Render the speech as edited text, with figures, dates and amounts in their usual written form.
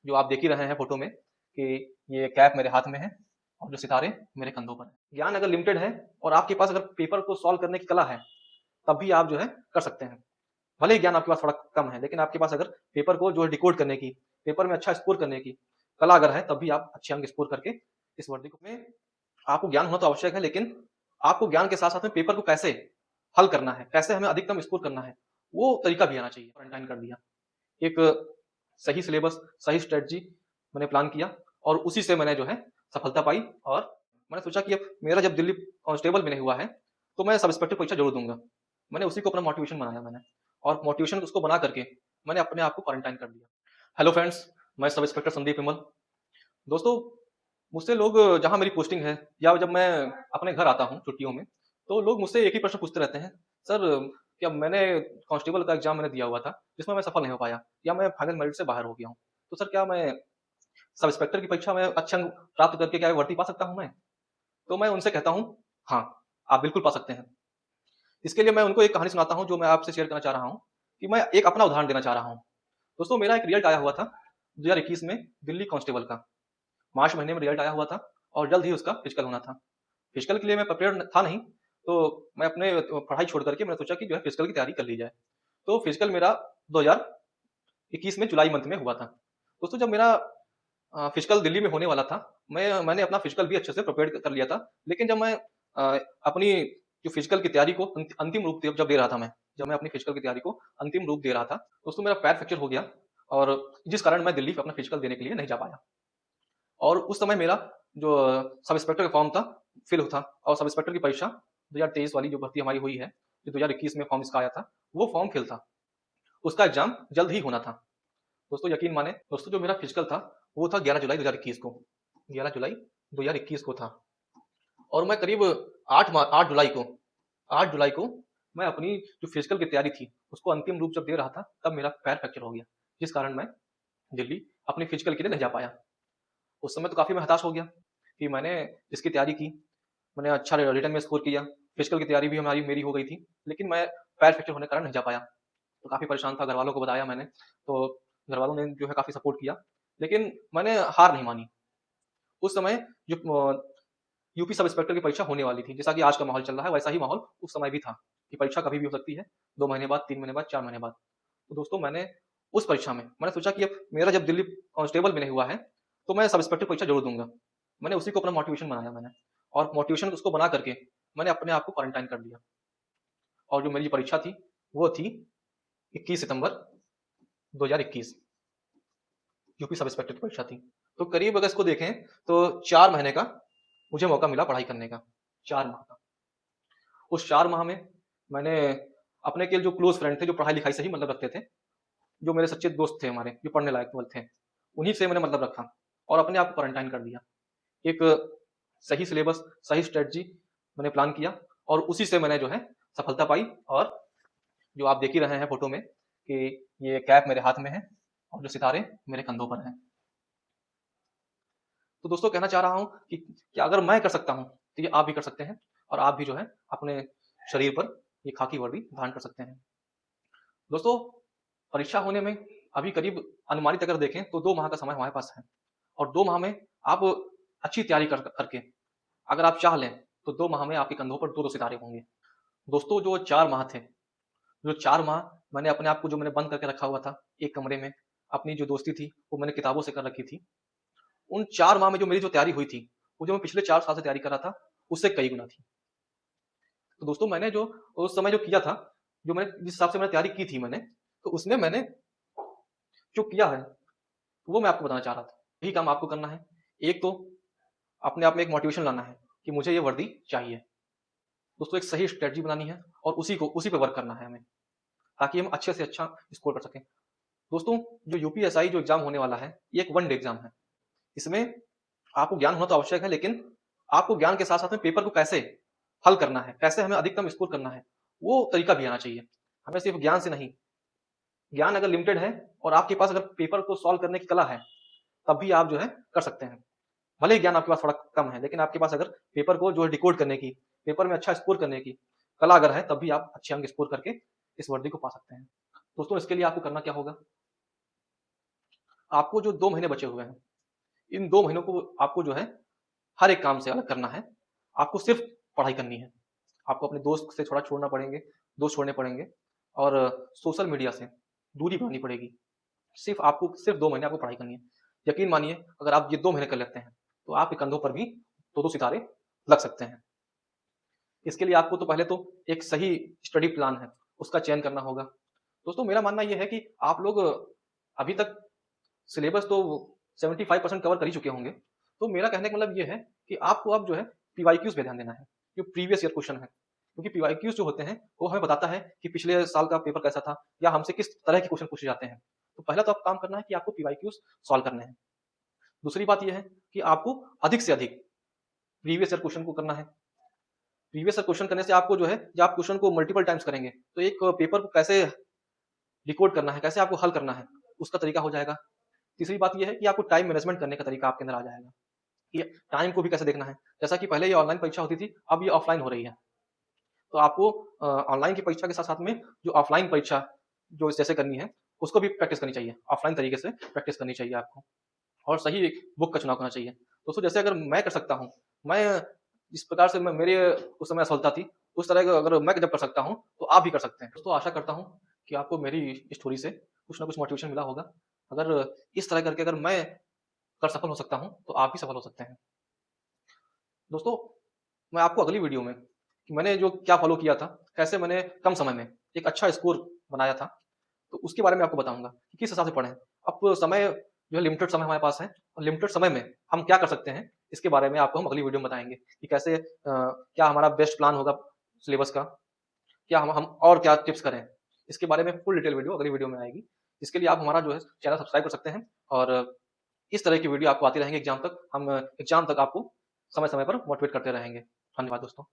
जो आप देख ही रहे हैं फोटो में कि ये कैप मेरे हाथ में है और जो सितारे मेरे कंधों पर है। ज्ञान अगर लिमिटेड है और आपके पास अगर पेपर को सॉल्व करने की कला है, तब भी आप जो है कर सकते हैं। भले ही ज्ञान आपके पास थोड़ा कम है, लेकिन आपके पास अगर पेपर को जो है डिकोड करने की, पेपर में अच्छा स्कोर करने की कला अगर है, तब भी आप अच्छे अंक स्कोर करके इस वर्दी को में आपको ज्ञान होना तो आवश्यक है, लेकिन आपको ज्ञान के साथ साथ में पेपर को कैसे हल करना है, कैसे हमें अधिकतम स्कोर करना है, वो तरीका भी आना चाहिए। क्वारंटाइन कर दिया, एक सही सिलेबस, सही स्ट्रेटजी मैंने प्लान किया और उसी से मैंने जो है सफलता पाई। और मैंने सोचा कि अब मेरा जब दिल्ली कांस्टेबल में नहीं हुआ है, तो मैं सब इंस्पेक्टर परीक्षा जरूर दूंगा। मैंने उसी को अपना मोटिवेशन बनाया मैंने, और मोटिवेशन उसको बना करके मैंने अपने आप को क्वारंटाइन कर दिया। हेलो फ्रेंड्स, मैं सब इंस्पेक्टर संदीप विमल। दोस्तों, मुझसे लोग जहाँ मेरी पोस्टिंग है या जब मैं अपने घर आता हूँ छुट्टियों में, तो लोग मुझसे एक ही प्रश्न पूछते रहते हैं, सर क्या मैंने कांस्टेबल का एग्जाम मैंने दिया हुआ था जिसमें मैं सफल नहीं हो पाया, या मैं फाइनल मेरिट से बाहर हो गया हूँ, तो सर क्या मैं सब इंस्पेक्टर की परीक्षा में अच्छे अंक प्राप्त करके क्या वर्दी पा सकता हूँ मैं? तो मैं उनसे कहता हूँ, हाँ, आप बिल्कुल पा सकते हैं। इसके लिए मैं उनको एक कहानी सुनाता हूँ जो मैं आपसे शेयर करना चाह रहा हूँ, कि मैं एक अपना उदाहरण देना चाह रहा हूँ। दोस्तों, मेरा एक रिजल्ट आया हुआ था 2021 में दिल्ली कांस्टेबल का। मार्च महीने में रिजल्ट आया हुआ था और जल्द ही उसका फिजिकल होना था। फिजिकल के लिए मैं प्रिपेयर था नहीं, तो मैं अपने पढ़ाई छोड़ करके मैंने सोचा कि जो है फिजिकल की तैयारी कर ली जाए। तो फिजिकल मेरा 2021 में जुलाई मंथ में हुआ था। दोस्तों, जब मेरा फिजिकल दिल्ली में होने वाला था, मैंने अपना फिजिकल भी अच्छे से प्रिपेयर कर लिया था। लेकिन जब मैं अपनी जो फिजिकल की तैयारी को अंतिम रूप जब दे रहा था, जब मैं अपनी फिजिकल की तैयारी को अंतिम रूप दे रहा था, दोस्तों मेरा पैर फ्रैक्चर हो गया, और जिस कारण मैं दिल्ली अपना फिजिकल देने के लिए नहीं जा पाया। और उस समय मेरा जो सब इंस्पेक्टर का फॉर्म था, फिल था, और सब इंस्पेक्टर की परीक्षा 2023 वाली जो भर्ती हमारी हुई है, जो 2021 में फॉर्म इसका आया था, वो फॉर्म फिल था। उसका एग्जाम जल्द ही होना था। दोस्तों, यकीन माने दोस्तों, जो मेरा फिजिकल था वो था 11 जुलाई 2021 को, 11 जुलाई 2021 को था। और मैं करीब 8 जुलाई को 8 जुलाई को मैं अपनी जो फिजिकल की तैयारी थी उसको अंतिम रूप जब दे रहा था, तब मेरा पैर फ्रैक्चर हो गया, जिस कारण मैं दिल्ली अपनी फिजिकल के लिए नहीं जा पाया। उस समय तो काफी मैं हताश हो गया कि मैंने इसकी तैयारी की, मैंने अच्छा रिटर्न में स्कोर किया, फिजिकल की तैयारी भी हमारी मेरी हो गई थी, लेकिन मैं पैर फ्रैक्चर होने के कारण नहीं जा पाया। तो काफी परेशान था, घर वालों को बताया मैंने, तो घर वालों ने जो है काफी सपोर्ट किया, लेकिन मैंने हार नहीं मानी। उस समय जो यूपी सब इंस्पेक्टर की परीक्षा होने वाली थी, जैसा कि आज का माहौल चल रहा है, वैसा ही माहौल उस समय भी था कि परीक्षा कभी भी हो सकती है, 2 महीने बाद, 3 महीने बाद, 4 महीने बाद। तो दोस्तों, मैंने उस परीक्षा में मैंने सोचा कि अब मेरा जब दिल्ली कांस्टेबल में नहीं हुआ है, तो मैं सब इंस्पेक्टर परीक्षा जरूर दूंगा। मैंने उसी को अपना मोटिवेशन बनाया मैंने, और मोटिवेशन उसको बना करके मैंने अपने आप को क्वारंटाइन कर दिया। और जो मेरी परीक्षा थी वो थी 21 सितंबर 2021, यूपी सब इंस्पेक्टर की परीक्षा थी। तो करीब अगर इसको देखें तो 4 महीने का मुझे मौका मिला पढ़ाई करने का, 4 माह का। उस 4 माह में मैंने अपने के जो क्लोज फ्रेंड थे, जो पढ़ाई लिखाई से ही मतलब रखते थे, जो मेरे सच्चे दोस्त थे हमारे, जो पढ़ने लायक थे, उन्हीं से मैंने मतलब रखा और अपने आप को क्वारंटाइन कर दिया। एक सही सिलेबस, सही स्ट्रेटजी मैंने प्लान किया और उसी से मैंने जो है सफलता पाई। और जो आप देख ही रहे हैं फोटो में कि ये कैप मेरे हाथ में है और जो सितारे मेरे कंधों पर हैं। तो दोस्तों, कहना चाह रहा हूँ कि क्या अगर मैं कर सकता हूँ, तो ये आप भी कर सकते हैं, और आप भी जो है अपने शरीर पर ये खाकी वर्दी धारण कर सकते हैं। दोस्तों, परीक्षा होने में अभी करीब अनुमानित अगर देखें तो 2 माह का समय हमारे पास है, और 2 माह में आप अच्छी तैयारी करके अगर आप चाह लें, तो 2 माह में आपके कंधों पर 2-2 सितारे होंगे। दोस्तों, जो 4 माह थे, जो 4 माह मैंने अपने आप को जो मैंने बंद करके रखा हुआ था एक कमरे में, अपनी जो दोस्ती थी वो मैंने किताबों से कर रखी थी। उन 4 माह में जो मेरी जो तैयारी हुई थी, वो जो मैं पिछले 4 साल से तैयारी कर रहा था, उससे कई गुना थी। तो दोस्तों, मैंने जो उस समय जो किया था, जो मैंने जिस हिसाब से मैंने तैयारी की थी मैंने, तो उसमें मैंने जो किया है वो मैं आपको बताना चाह रहा था। यही काम आपको करना है। एक तो अपने आप में एक मोटिवेशन लाना है कि मुझे ये वर्दी चाहिए। दोस्तों, एक सही स्ट्रेटजी बनानी है और उसी पे वर्क करना है हमें, ताकि हम अच्छे से अच्छा स्कोर कर सकें। दोस्तों, जो यूपीएसआई जो एग्जाम होने वाला है, ये एक 1 डे एग्जाम है। इसमें आपको ज्ञान होना तो आवश्यक है, लेकिन आपको ज्ञान के साथ साथ में पेपर को कैसे हल करना है, कैसे हमें अधिकतम स्कोर करना है, वो तरीका भी आना चाहिए। हमें सिर्फ ज्ञान से नहीं, ज्ञान अगर लिमिटेड है और आपके पास अगर पेपर को सॉल्व करने की कला है, तब भी आप जो है कर सकते हैं। भले ही ज्ञान आपके पास थोड़ा कम है, लेकिन आपके पास अगर पेपर को जो है डिकोड करने की, पेपर में अच्छा स्कोर करने की कला अगर है, तब भी आप अच्छे अंक स्कोर करके इस वर्दी को पा सकते हैं। दोस्तों, इसके लिए आपको करना क्या होगा, आपको जो 2 महीने बचे हुए हैं, इन 2 महीनों को आपको जो है हर एक काम से अलग करना है। आपको सिर्फ़ पढ़ाई करनी है। आपको अपने दोस्त से थोड़ा छोड़ना पड़ेंगे, दोस्त छोड़ने पड़ेंगे और सोशल मीडिया से दूरी बनानी पड़ेगी। सिर्फ़ 2 महीने आपको पढ़ाई करनी है। यकीन मानिए अगर आप ये 2 महीने कर लेते हैं, तो आपके कंधों पर भी 2-2 सितारे लग सकते हैं। इसके लिए आपको तो पहले तो एक सही स्टडी प्लान है, उसका चयन करना होगा। दोस्तों मेरा मानना ये है कि आप लोग अभी तक सिलेबस तो 75% कवर कर ही चुके होंगे। तो मेरा कहने का मतलब ये है कि आपको अब जो है पीवाईक्यूज़ पे ध्यान देना है, जो प्रीवियस ईयर क्वेश्चन है। क्योंकि पीवाईक्यूज़ जो होते हैं, वो हमें बताता है कि पिछले साल का पेपर कैसा था या हमसे किस तरह के क्वेश्चन पूछे जाते हैं। तो पहला तो आपको काम करना है कि आपको पीवाईक्यूज़ सॉल्व करने हैं। दूसरी बात ये है कि आपको अधिक से अधिक प्रीवियस ईयर क्वेश्चन को करना है। प्रीवियस ईयर क्वेश्चन करने से आपको जो है, जब आप क्वेश्चन को मल्टीपल टाइम्स करेंगे, तो एक पेपर को कैसे डिकोड करना है, कैसे आपको हल करना है, उसका तरीका हो जाएगा। तीसरी बात ये है कि आपको टाइम मैनेजमेंट करने का तरीका आपके अंदर आ जाएगा, कि टाइम को भी कैसे देखना है। जैसा कि पहले ये ऑनलाइन परीक्षा होती थी, अब ये ऑफलाइन हो रही है। तो आपको ऑनलाइन की परीक्षा के साथ-साथ में जो ऑफलाइन परीक्षा जो जैसे करनी है, उसको भी प्रैक्टिस करनी चाहिए। ऑफलाइन तरीके से प्रैक्टिस करनी चाहिए आपको और सही बुक का चुनाव करना चाहिए। दोस्तों जैसे अगर मैं कर सकता हूँ, मैं जिस प्रकार से मैं मेरे उस समय असफलता थी, उस तरह का अगर मैं जब कर सकता हूँ, तो आप भी कर सकते हैं। दोस्तों आशा करता हूँ कि आपको मेरी स्टोरी से कुछ न कुछ मोटिवेशन मिला होगा। अगर इस तरह करके अगर मैं कर सफल हो सकता हूँ, तो आप भी सफल हो सकते हैं। दोस्तों, मैं आपको अगली वीडियो में कि मैंने जो क्या फ़ॉलो किया था, कैसे मैंने कम समय में एक अच्छा स्कोर बनाया था, तो उसके बारे में आपको बताऊँगा कि किस हिसाब से पढ़ें। अब समय जो है लिमिटेड समय हमारे पास है और लिमिटेड समय में हम क्या कर सकते हैं, इसके बारे में आपको हम अगली वीडियो में बताएँगे कि कैसे क्या हमारा बेस्ट प्लान होगा सिलेबस का, क्या हम और क्या टिप्स करें। इसके बारे में फुल डिटेल वीडियो अगली वीडियो में आएगी। इसके लिए आप हमारा जो है चैनल सब्सक्राइब कर सकते हैं और इस तरह की वीडियो आपको आती रहेंगी एग्ज़ाम तक। हम एग्ज़ाम तक आपको समय-समय पर मोटिवेट करते रहेंगे। धन्यवाद दोस्तों।